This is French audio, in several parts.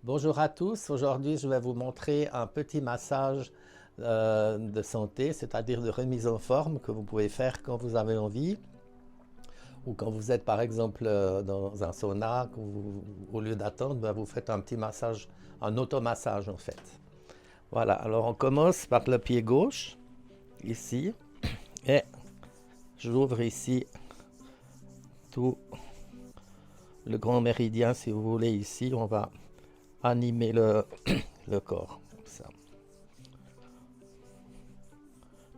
Bonjour à tous, aujourd'hui je vais vous montrer un petit massage de santé, c'est-à-dire de remise en forme que vous pouvez faire quand vous avez envie ou quand vous êtes par exemple dans un sauna, au lieu d'attendre, ben, vous faites un petit massage, un automassage en fait. Voilà, alors on commence par le pied gauche, ici, et j'ouvre ici tout le grand méridien si vous voulez ici, on va animer le corps, comme ça.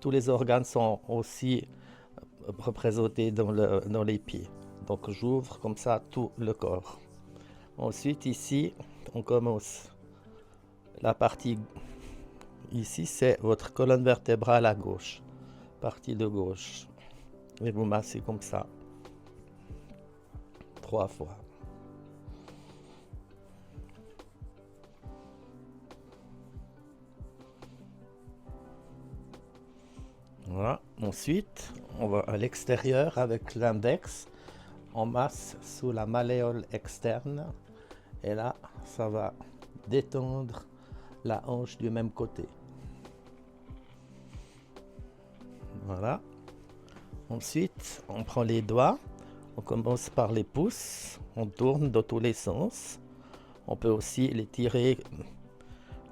Tous les organes sont aussi représentés dans les pieds. Donc j'ouvre comme ça tout le corps. Ensuite ici, on commence. La partie ici, c'est votre colonne vertébrale à gauche. Partie de gauche. Et vous massez comme ça. 3 fois. Voilà. Ensuite, on va à l'extérieur avec l'index. On masse sous la malléole externe. Et là, ça va détendre la hanche du même côté. Voilà. Ensuite, on prend les doigts. On commence par les pouces. On tourne dans tous les sens. On peut aussi les tirer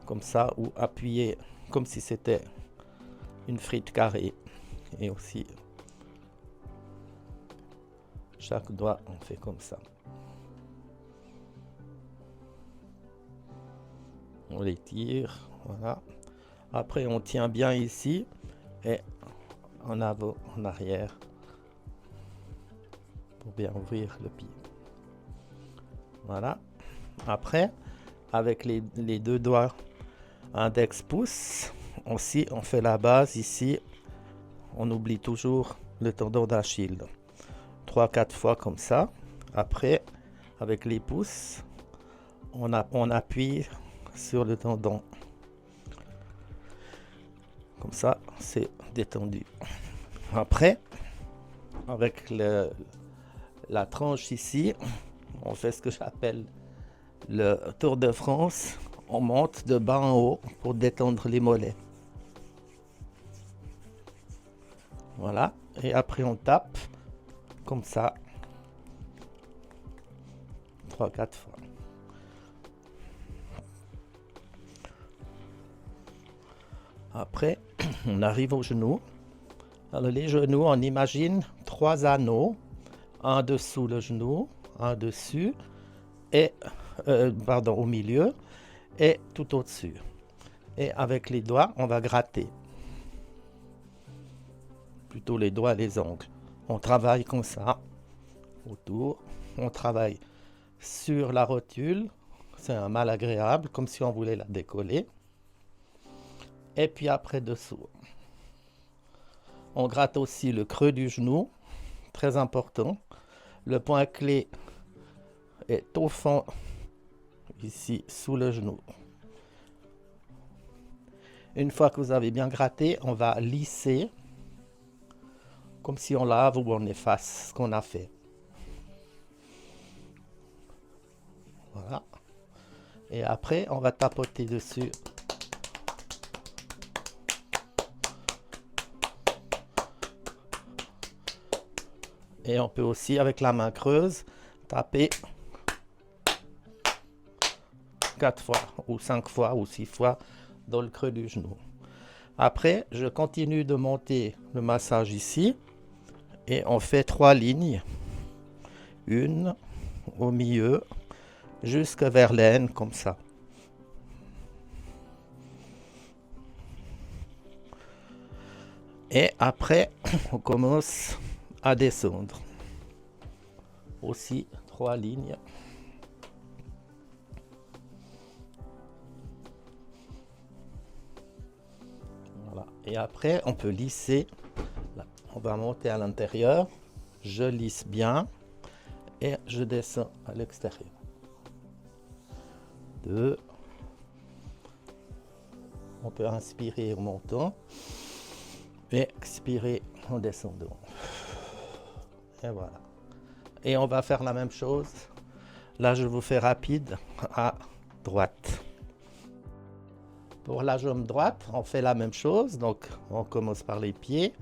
comme ça ou appuyer comme si c'était une frite carrée. Et aussi, chaque doigt, on fait comme ça. On les tire, voilà. Après, on tient bien ici et en avant, en arrière, pour bien ouvrir le pied. Voilà. Après, avec les deux doigts, index, pouce, aussi, on fait la base ici. On oublie toujours le tendon d'Achille. 3-4 fois comme ça. Après, avec les pouces, on appuie sur le tendon. Comme ça, c'est détendu. Après, avec la tranche ici, on fait ce que j'appelle le Tour de France. On monte de bas en haut pour détendre les mollets. Voilà. Et après, on tape comme ça 3-4 fois. Après, on arrive aux genoux. Alors les genoux, on imagine 3 anneaux, un dessous le genou, un dessus, et au milieu, et tout au-dessus. Et avec les doigts, on va gratter. Plutôt les doigts et les ongles. On travaille comme ça, autour. On travaille sur la rotule. C'est un mal agréable, comme si on voulait la décoller. Et puis après, dessous. On gratte aussi le creux du genou, très important. Le point clé est au fond, ici, sous le genou. Une fois que vous avez bien gratté, on va lisser, comme si on lave ou on efface ce qu'on a fait. Voilà. Et après, on va tapoter dessus. Et on peut aussi, avec la main creuse, taper 4 fois, ou 5 fois, ou 6 fois dans le creux du genou. Après, je continue de monter le massage ici. Et on fait 3 lignes. Une au milieu, jusque vers l'aine, comme ça. Et après, on commence à descendre. Aussi 3 lignes. Voilà. Et après, on peut lisser. On va monter à l'intérieur. Je lisse bien. Et je descends à l'extérieur. 2. On peut inspirer en montant. Et expirer en descendant. Et voilà. Et on va faire la même chose. Là, je vous fais rapide à droite. Pour la jambe droite, on fait la même chose. Donc, on commence par les pieds.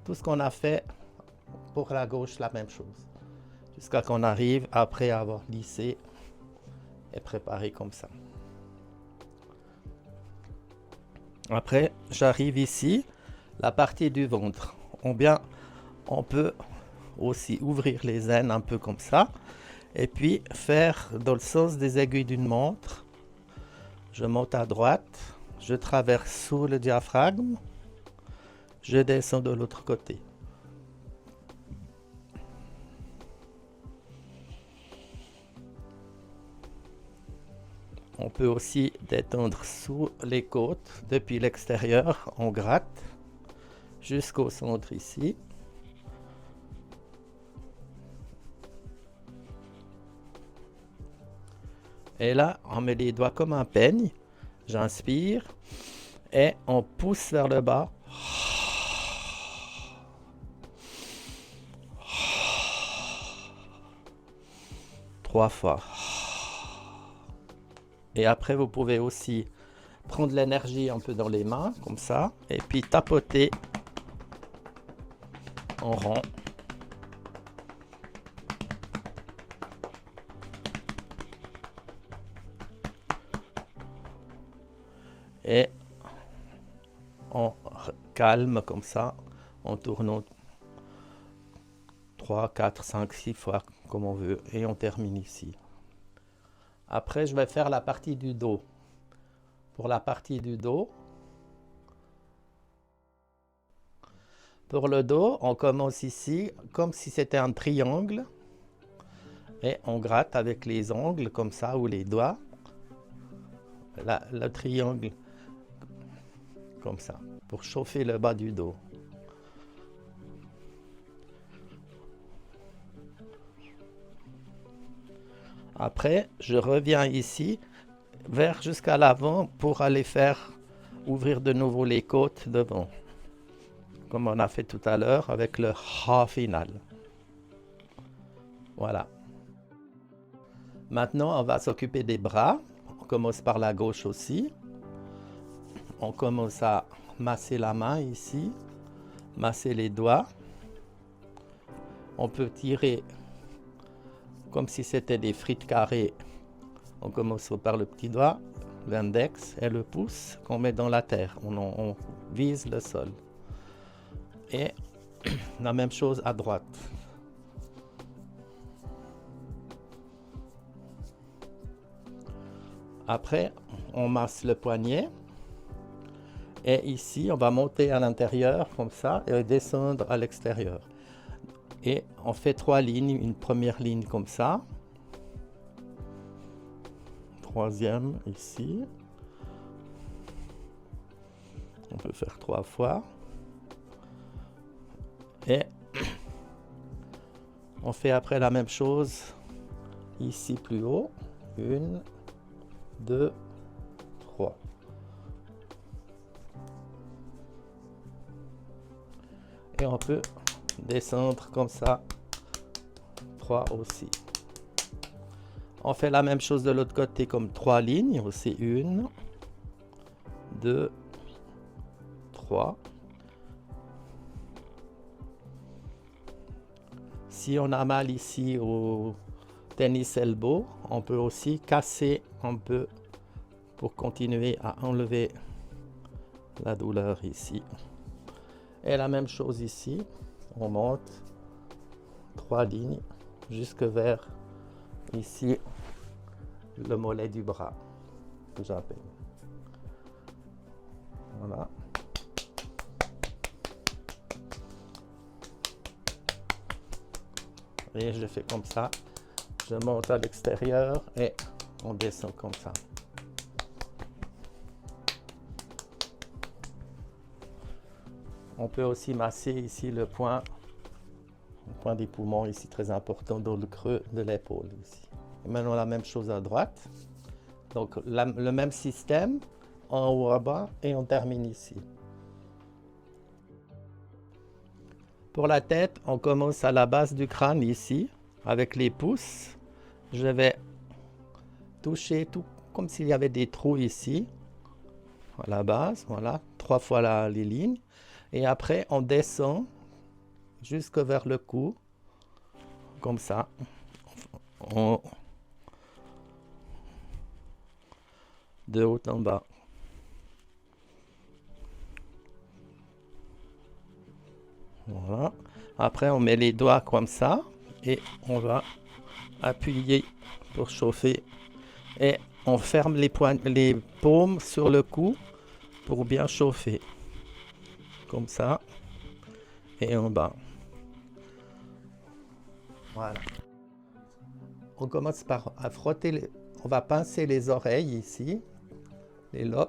Tout ce qu'on a fait pour la gauche, la même chose. Jusqu'à qu'on arrive après avoir lissé et préparé comme ça. Après, j'arrive ici, la partie du ventre. On peut aussi ouvrir les aines un peu comme ça. Et puis faire dans le sens des aiguilles d'une montre. Je monte à droite, je traverse sous le diaphragme, je descends de l'autre côté. On peut aussi détendre sous les côtes, depuis l'extérieur, on gratte jusqu'au centre ici. Et là, on met les doigts comme un peigne. J'inspire et on pousse vers le bas. 3 fois. Et après, vous pouvez aussi prendre l'énergie un peu dans les mains, comme ça, et puis tapoter en rond. Et on calme comme ça, en tournant 3, 4, 5, 6 fois comme on veut, et on termine ici. Après, je vais faire la partie du dos. Pour la partie du dos, pour le dos, on commence ici comme si c'était un triangle et on gratte avec les ongles comme ça ou les doigts. Le triangle comme ça pour chauffer le bas du dos. Après, je reviens ici vers jusqu'à l'avant pour aller faire ouvrir de nouveau les côtes devant, comme on a fait tout à l'heure avec le ha final. Voilà. Maintenant, on va s'occuper des bras. On commence par la gauche aussi. On commence à masser la main ici, masser les doigts. On peut tirer comme si c'était des frites carrées. On commence par le petit doigt, l'index et le pouce qu'on met dans la terre. On vise le sol. Et la même chose à droite. Après, on masse le poignet. Et ici, on va monter à l'intérieur comme ça et descendre à l'extérieur. Et on fait 3 lignes, une première ligne comme ça. Troisième ici. On peut faire 3 fois. Et on fait après la même chose ici plus haut. 1, 2, 3. Et on peut descendre comme ça. 3 aussi. On fait la même chose de l'autre côté comme 3 lignes aussi. 1, 2, 3. Si on a mal ici au tennis elbow, on peut aussi casser un peu pour continuer à enlever la douleur ici. Et la même chose ici, on monte 3 lignes jusque vers ici le mollet du bras que j'appelle. Voilà. Et je fais comme ça. Je monte à l'extérieur et on descend comme ça. On peut aussi masser ici le point des poumons, ici très important, dans le creux de l'épaule. Ici. Et maintenant la même chose à droite. Donc le même système, en haut à bas, et on termine ici. Pour la tête, on commence à la base du crâne ici, avec les pouces. Je vais toucher tout comme s'il y avait des trous ici, à la base, voilà, 3 fois les lignes. Et après, on descend jusque vers le cou, comme ça. De haut en bas. Voilà. Après, on met les doigts comme ça et on va appuyer pour chauffer. Et on ferme les paumes sur le cou pour bien chauffer. Comme ça. Et en bas. Voilà. On commence par à frotter, on va pincer les oreilles ici, les lobes,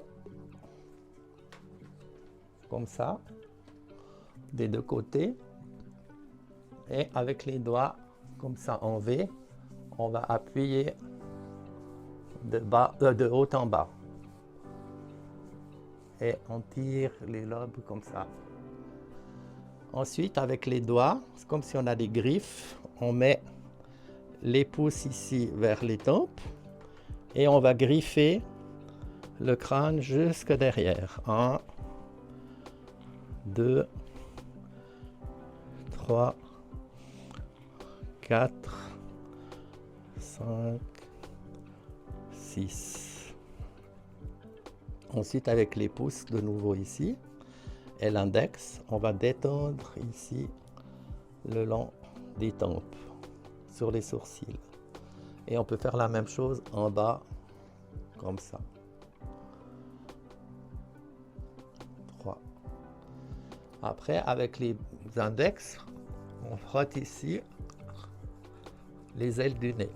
comme ça, des deux côtés. Et avec les doigts, comme ça en V, on va appuyer de haut en bas. Et on tire les lobes comme ça. Ensuite, avec les doigts, c'est comme si on a des griffes, on met les pouces ici vers les tempes et on va griffer le crâne jusque derrière. 1, 2, 3, 4, 5, 6. Ensuite, avec les pouces, de nouveau ici, et l'index, on va détendre ici le long des tempes, sur les sourcils. Et on peut faire la même chose en bas, comme ça. 3. Après, avec les index, on frotte ici les ailes du nez.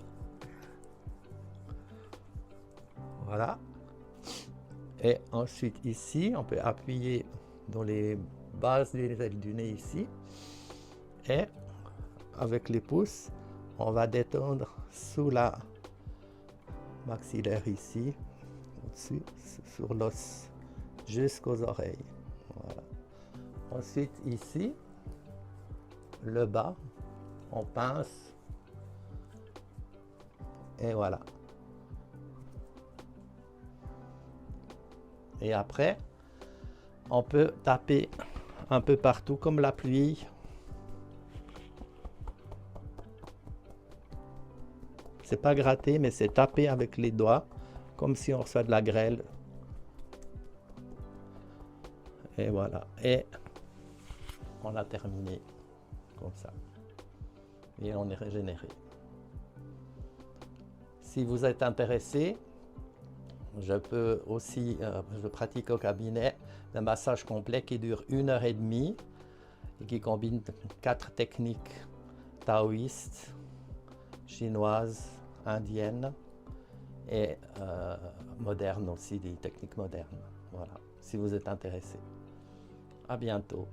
Voilà. Et ensuite ici, on peut appuyer dans les bases des ailes du nez ici. Et avec les pouces, on va détendre sous la maxillaire ici, au-dessus, sur l'os, jusqu'aux oreilles. Voilà. Ensuite ici, le bas, on pince. Et voilà. Et après, on peut taper un peu partout comme la pluie. C'est pas gratter, mais c'est taper avec les doigts, comme si on reçoit de la grêle. Et voilà. Et on a terminé comme ça. Et on est régénéré. Si vous êtes intéressé, je peux aussi, je pratique au cabinet un massage complet qui dure 1h30 et qui combine 4 techniques taoïstes, chinoises, indiennes et modernes aussi, des techniques modernes. Voilà, si vous êtes intéressé. À bientôt.